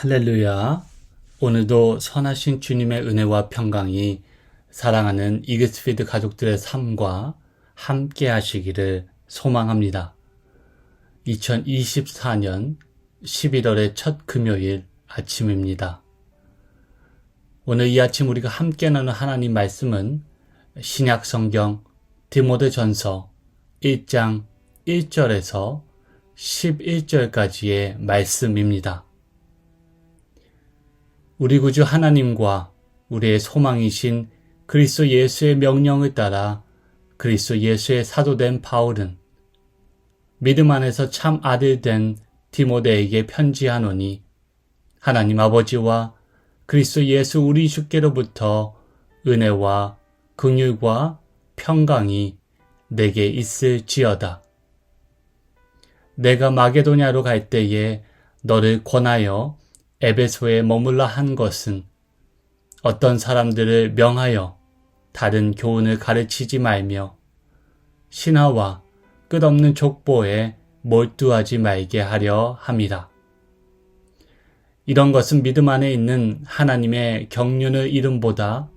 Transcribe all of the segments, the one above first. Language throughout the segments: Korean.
할렐루야. 오늘도 선하신 주님의 은혜와 평강이 사랑하는 이그스피드 가족들의 삶과 함께 하시기를 소망합니다. 2024년 11월의 첫 금요일 아침입니다. 오늘 이 아침 우리가 함께 나눈 하나님 말씀은 신약 성경 디모데전서 1장 1절에서 11절까지의 말씀입니다. 우리 구주 하나님과 우리의 소망이신 그리스도 예수의 명령을 따라 그리스도 예수의 사도된 바울은 믿음 안에서 참 아들 된 디모데에게 편지하노니 하나님 아버지와 그리스도 예수 우리 주께로부터 은혜와 긍휼과 평강이 내게 있을지어다. 내가 마게도냐로 갈 때에 너를 권하여 에베소에 머물라 한 것은 어떤 사람들을 명하여 다른 교훈을 가르치지 말며 신하와 끝없는 족보에 몰두하지 말게 하려 함이라. 이런 것은 믿음 안에 있는 하나님의 경륜을 이름보다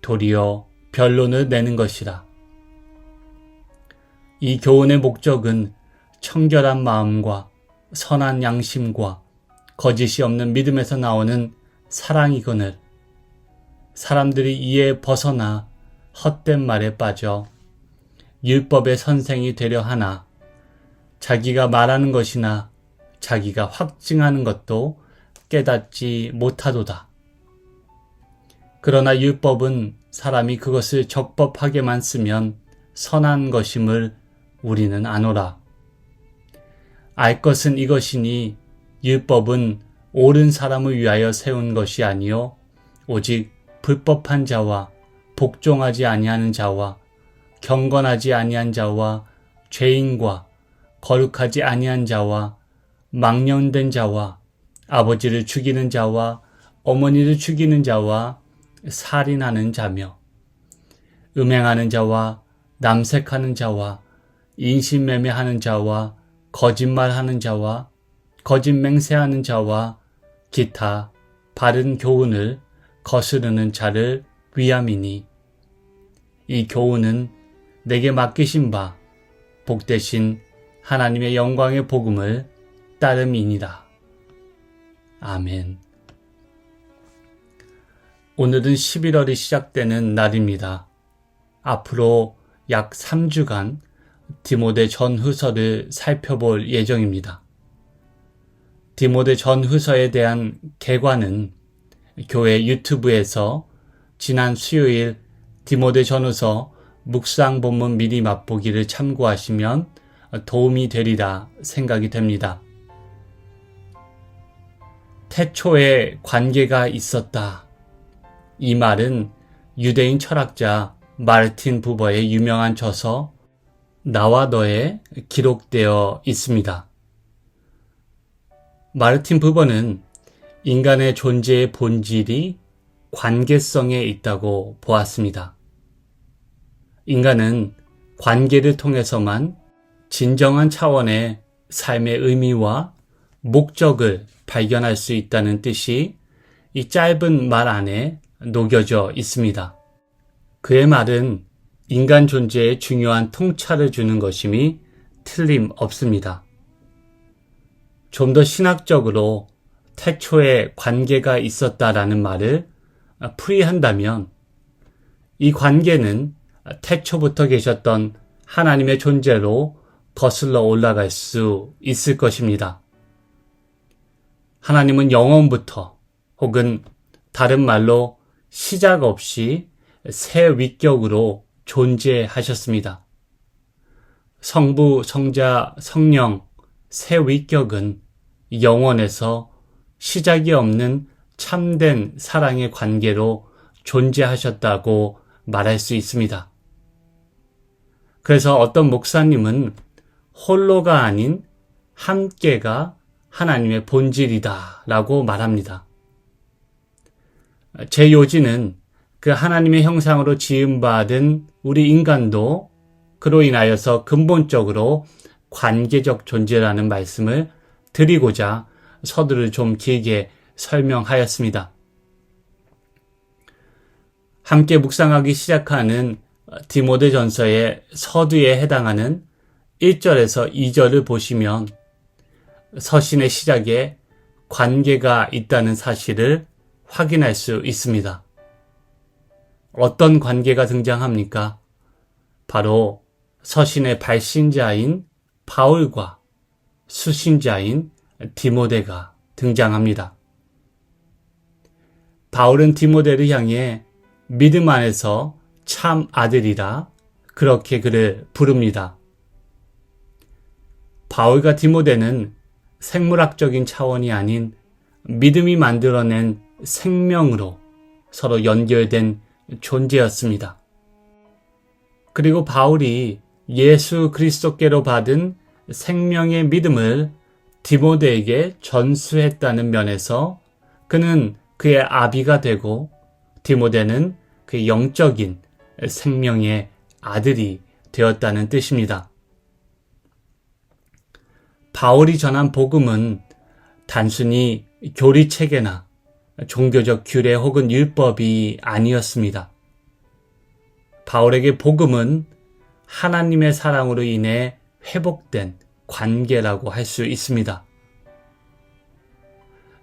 도리어 변론을 내는 것이라. 이 교훈의 목적은 청결한 마음과 선한 양심과 거짓이 없는 믿음에서 나오는 사랑이거늘 사람들이 이에 벗어나 헛된 말에 빠져 율법의 선생이 되려 하나 자기가 말하는 것이나 자기가 확증하는 것도 깨닫지 못하도다. 그러나 율법은 사람이 그것을 적법하게만 쓰면 선한 것임을 우리는 아노라. 알 것은 이것이니 율법은 옳은 사람을 위하여 세운 것이 아니요 오직 불법한 자와 복종하지 아니하는 자와 경건하지 아니한 자와 죄인과 거룩하지 아니한 자와 망령된 자와 아버지를 죽이는 자와 어머니를 죽이는 자와 살인하는 자며 음행하는 자와 남색하는 자와 인신매매하는 자와 거짓말하는 자와 거짓 맹세하는 자와 기타 바른 교훈을 거스르는 자를 위함이니 이 교훈은 내게 맡기신 바 복되신 하나님의 영광의 복음을 따름이니라. 아멘. 오늘은 11월이 시작되는 날입니다. 앞으로 약 3주간 디모데 전후서를 살펴볼 예정입니다. 디모데 전후서에 대한 개관은 교회 유튜브에서 지난 수요일 디모데 전후서 묵상 본문 미리 맛보기를 참고하시면 도움이 되리라 생각이 됩니다. 태초에 관계가 있었다. 이 말은 유대인 철학자 마르틴 부버의 유명한 저서 나와 너에 기록되어 있습니다. 마르틴 부버는 인간의 존재의 본질이 관계성에 있다고 보았습니다. 인간은 관계를 통해서만 진정한 차원의 삶의 의미와 목적을 발견할 수 있다는 뜻이 이 짧은 말 안에 녹여져 있습니다. 그의 말은 인간 존재에 중요한 통찰을 주는 것임이 틀림없습니다. 좀 더 신학적으로 태초에 관계가 있었다라는 말을 풀이한다면 이 관계는 태초부터 계셨던 하나님의 존재로 거슬러 올라갈 수 있을 것입니다. 하나님은 영원부터 혹은 다른 말로 시작 없이 새 위격으로 존재하셨습니다. 성부, 성자, 성령, 새 위격은 영원에서 시작이 없는 참된 사랑의 관계로 존재하셨다고 말할 수 있습니다. 그래서 어떤 목사님은 홀로가 아닌 함께가 하나님의 본질이다 라고 말합니다. 제 요지는 그 하나님의 형상으로 지음받은 우리 인간도 그로 인하여서 근본적으로 관계적 존재라는 말씀을 드리고자 서두를 좀 길게 설명하였습니다. 함께 묵상하기 시작하는 디모데전서의 서두에 해당하는 1절에서 2절을 보시면 서신의 시작에 관계가 있다는 사실을 확인할 수 있습니다. 어떤 관계가 등장합니까? 바로 서신의 발신자인 바울과 수신자인 디모데가 등장합니다. 바울은 디모데를 향해 믿음 안에서 참 아들이라 그렇게 그를 부릅니다. 바울과 디모데는 생물학적인 차원이 아닌 믿음이 만들어낸 생명으로 서로 연결된 존재였습니다. 그리고 바울이 예수 그리스도께로 받은 생명의 믿음을 디모데에게 전수했다는 면에서 그는 그의 아비가 되고 디모데는 그의 영적인 생명의 아들이 되었다는 뜻입니다. 바울이 전한 복음은 단순히 교리체계나 종교적 규례 혹은 율법이 아니었습니다. 바울에게 복음은 하나님의 사랑으로 인해 회복된 관계라고 할 수 있습니다.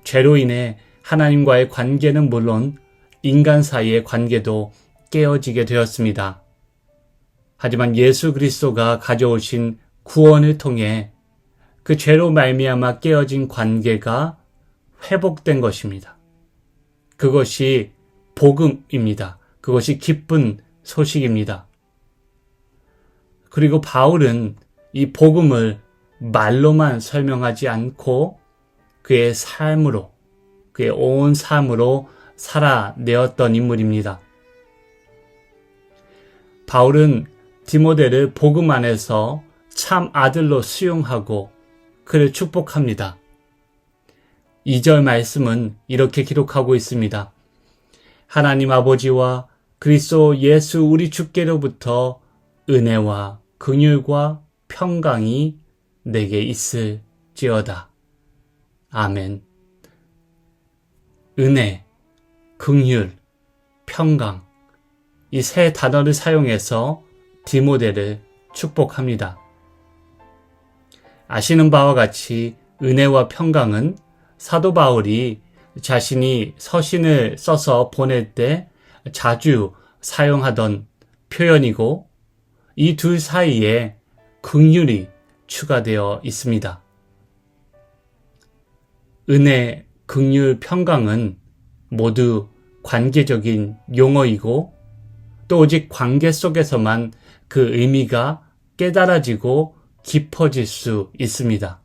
죄로 인해 하나님과의 관계는 물론 인간 사이의 관계도 깨어지게 되었습니다. 하지만 예수 그리스도가 가져오신 구원을 통해 그 죄로 말미암아 깨어진 관계가 회복된 것입니다. 그것이 복음입니다. 그것이 기쁜 소식입니다. 그리고 바울은 이 복음을 말로만 설명하지 않고 그의 삶으로, 그의 온 삶으로 살아내었던 인물입니다. 바울은 디모데를 복음 안에서 참 아들로 수용하고 그를 축복합니다. 2절 말씀은 이렇게 기록하고 있습니다. 하나님 아버지와 그리스도 예수 우리 주께로부터 은혜와 긍휼과 평강이 내게 있을지어다. 아멘. 은혜, 긍휼, 평강, 이 세 단어를 사용해서 디모데를 축복합니다. 아시는 바와 같이 은혜와 평강은 사도 바울이 자신이 서신을 써서 보낼 때 자주 사용하던 표현이고 이 둘 사이에 긍휼이 추가되어 있습니다. 은혜, 긍휼, 평강은 모두 관계적인 용어이고 또 오직 관계 속에서만 그 의미가 깨달아지고 깊어질 수 있습니다.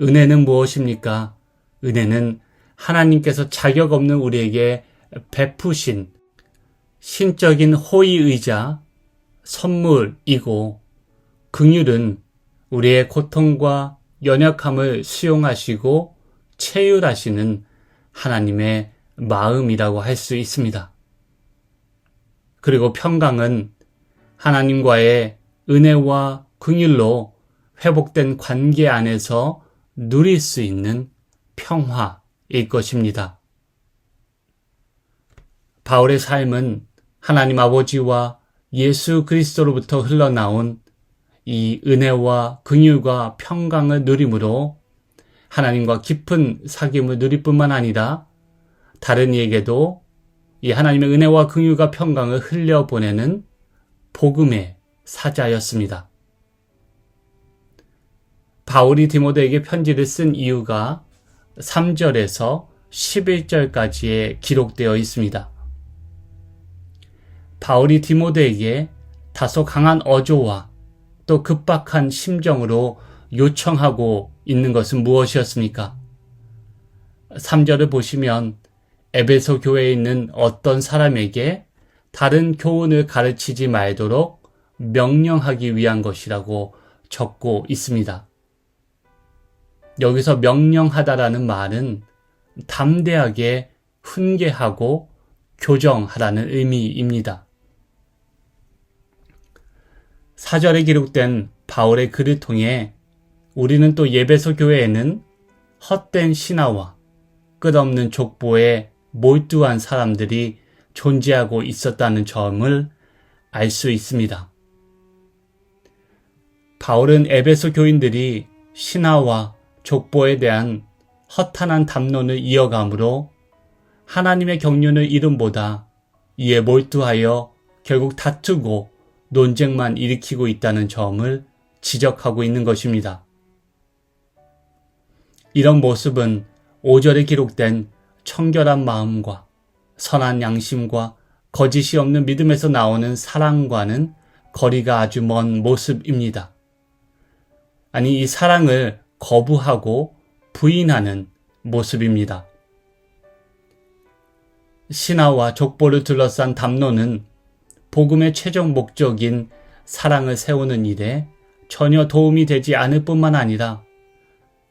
은혜는 무엇입니까? 은혜는 하나님께서 자격 없는 우리에게 베푸신 신적인 호의이자 선물이고 긍휼은 우리의 고통과 연약함을 수용하시고 체휼하시는 하나님의 마음이라고 할 수 있습니다. 그리고 평강은 하나님과의 은혜와 긍휼로 회복된 관계 안에서 누릴 수 있는 평화일 것입니다. 바울의 삶은 하나님 아버지와 예수 그리스도로부터 흘러나온 이 은혜와 긍휼과 평강을 누림으로 하나님과 깊은 사귐을 누릴 뿐만 아니라 다른 이에게도 이 하나님의 은혜와 긍휼과 평강을 흘려보내는 복음의 사자였습니다. 바울이 디모데에게 편지를 쓴 이유가 3절에서 11절까지에 기록되어 있습니다. 바울이 디모데에게 다소 강한 어조와 또 급박한 심정으로 요청하고 있는 것은 무엇이었습니까? 3절을 보시면 에베소 교회에 있는 어떤 사람에게 다른 교훈을 가르치지 말도록 명령하기 위한 것이라고 적고 있습니다. 여기서 명령하다라는 말은 담대하게 훈계하고 교정하라는 의미입니다. 4절에 기록된 바울의 글을 통해 우리는 또 에베소 교회에는 헛된 신화와 끝없는 족보에 몰두한 사람들이 존재하고 있었다는 점을 알 수 있습니다. 바울은 에베소 교인들이 신화와 족보에 대한 허탄한 담론을 이어가므로 하나님의 경륜을 이름보다 이에 몰두하여 결국 다투고 논쟁만 일으키고 있다는 점을 지적하고 있는 것입니다. 이런 모습은 5절에 기록된 청결한 마음과 선한 양심과 거짓이 없는 믿음에서 나오는 사랑과는 거리가 아주 먼 모습입니다. 아니, 이 사랑을 거부하고 부인하는 모습입니다. 신화와 족보를 둘러싼 담론은 복음의 최종 목적인 사랑을 세우는 일에 전혀 도움이 되지 않을 뿐만 아니라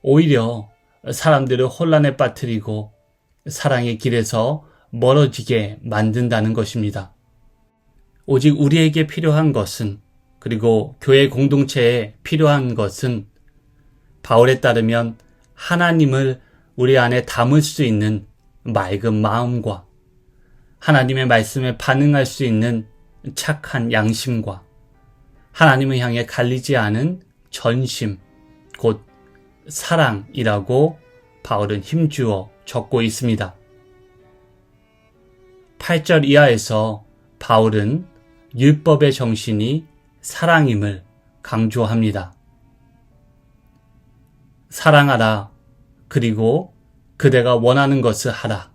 오히려 사람들을 혼란에 빠뜨리고 사랑의 길에서 멀어지게 만든다는 것입니다. 오직 우리에게 필요한 것은, 그리고 교회 공동체에 필요한 것은 바울에 따르면 하나님을 우리 안에 담을 수 있는 맑은 마음과 하나님의 말씀에 반응할 수 있는 착한 양심과 하나님을 향해 갈리지 않은 전심, 곧 사랑이라고 바울은 힘주어 적고 있습니다. 8절 이하에서 바울은 율법의 정신이 사랑임을 강조합니다. 사랑하라, 그리고 그대가 원하는 것을 하라.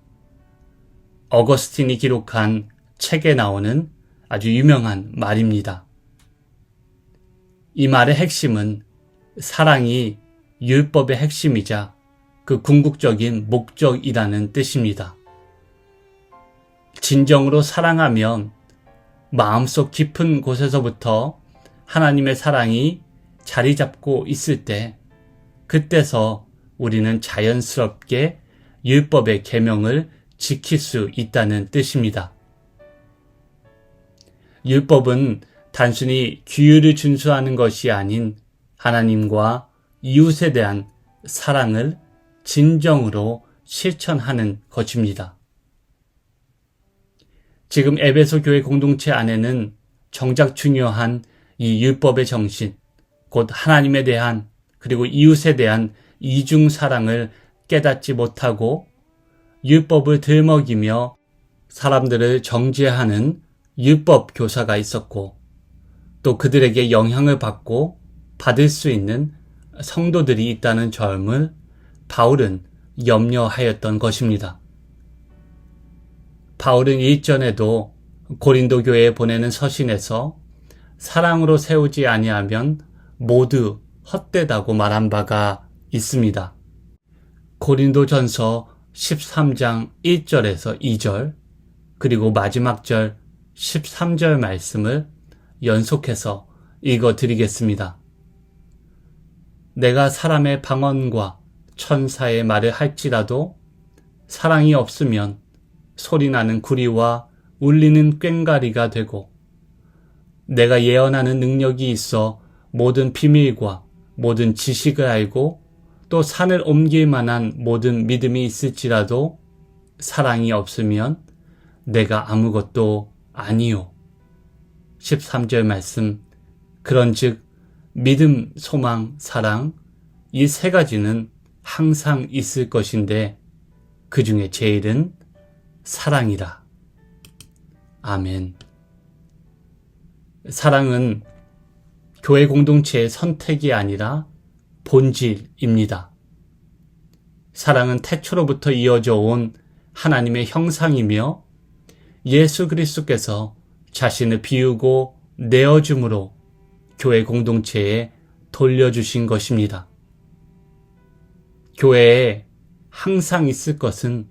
어거스틴이 기록한 책에 나오는 아주 유명한 말입니다. 이 말의 핵심은 사랑이 율법의 핵심이자 그 궁극적인 목적이라는 뜻입니다. 진정으로 사랑하면 마음속 깊은 곳에서부터 하나님의 사랑이 자리 잡고 있을 때, 그때서 우리는 자연스럽게 율법의 계명을 지킬 수 있다는 뜻입니다. 율법은 단순히 규율을 준수하는 것이 아닌 하나님과 이웃에 대한 사랑을 진정으로 실천하는 것입니다. 지금 에베소 교회 공동체 안에는 정작 중요한 이 율법의 정신, 곧 하나님에 대한 그리고 이웃에 대한 이중 사랑을 깨닫지 못하고 율법을 들먹이며 사람들을 정죄하는 율법 교사가 있었고, 또 그들에게 영향을 받고 받을 수 있는 성도들이 있다는 점을 바울은 염려하였던 것입니다. 바울은 일전에도 고린도 교회에 보내는 서신에서 사랑으로 세우지 아니하면 모두 헛되다고 말한 바가 있습니다. 고린도전서 13장 1절에서 2절, 그리고 마지막 절 13절 말씀을 연속해서 읽어드리겠습니다. 내가 사람의 방언과 천사의 말을 할지라도 사랑이 없으면 소리나는 구리와 울리는 꽹과리가 되고, 내가 예언하는 능력이 있어 모든 비밀과 모든 지식을 알고 또 산을 옮길 만한 모든 믿음이 있을지라도 사랑이 없으면 내가 아무것도 아니요. 13절 말씀, 그런즉 믿음, 소망, 사랑, 이 세 가지는 항상 있을 것인데 그 중에 제일은 사랑이라. 아멘. 사랑은 교회 공동체의 선택이 아니라 본질입니다. 사랑은 태초로부터 이어져 온 하나님의 형상이며 예수 그리스도께서 자신을 비우고 내어줌으로 교회 공동체에 돌려주신 것입니다. 교회에 항상 있을 것은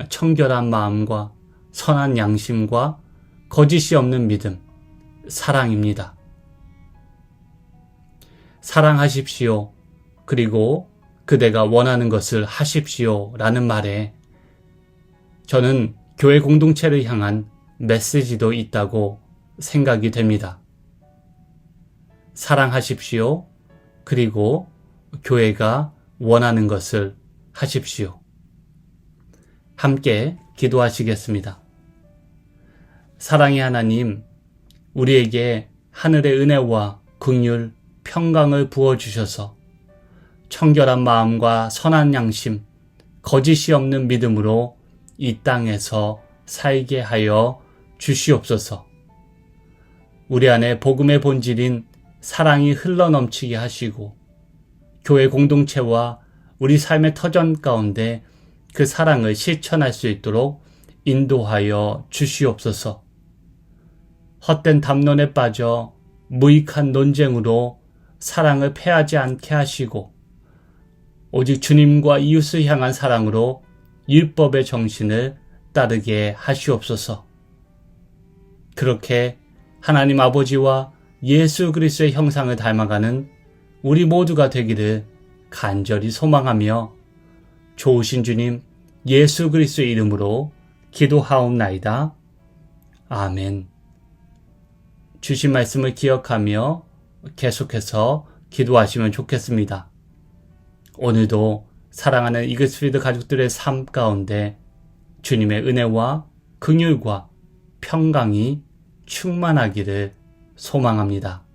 청결한 마음과 선한 양심과 거짓이 없는 믿음, 사랑입니다. 사랑하십시오. 그리고 그대가 원하는 것을 하십시오. 라는 말에 저는 교회 공동체를 향한 메시지도 있다고 생각이 됩니다. 사랑하십시오. 그리고 교회가 원하는 것을 하십시오. 함께 기도하시겠습니다. 사랑의 하나님, 우리에게 하늘의 은혜와 긍휼, 평강을 부어주셔서 청결한 마음과 선한 양심, 거짓이 없는 믿음으로 이 땅에서 살게 하여 주시옵소서. 우리 안에 복음의 본질인 사랑이 흘러넘치게 하시고 교회 공동체와 우리 삶의 터전 가운데 그 사랑을 실천할 수 있도록 인도하여 주시옵소서. 헛된 담론에 빠져 무익한 논쟁으로 사랑을 패하지 않게 하시고 오직 주님과 이웃을 향한 사랑으로 율법의 정신을 따르게 하시옵소서. 그렇게 하나님 아버지와 예수 그리스도의 형상을 닮아가는 우리 모두가 되기를 간절히 소망하며 좋으신 주님 예수 그리스도의 이름으로 기도하옵나이다. 아멘. 주신 말씀을 기억하며 계속해서 기도하시면 좋겠습니다. 오늘도 사랑하는 이글스필드 가족들의 삶 가운데 주님의 은혜와 긍휼과 평강이 충만하기를 소망합니다.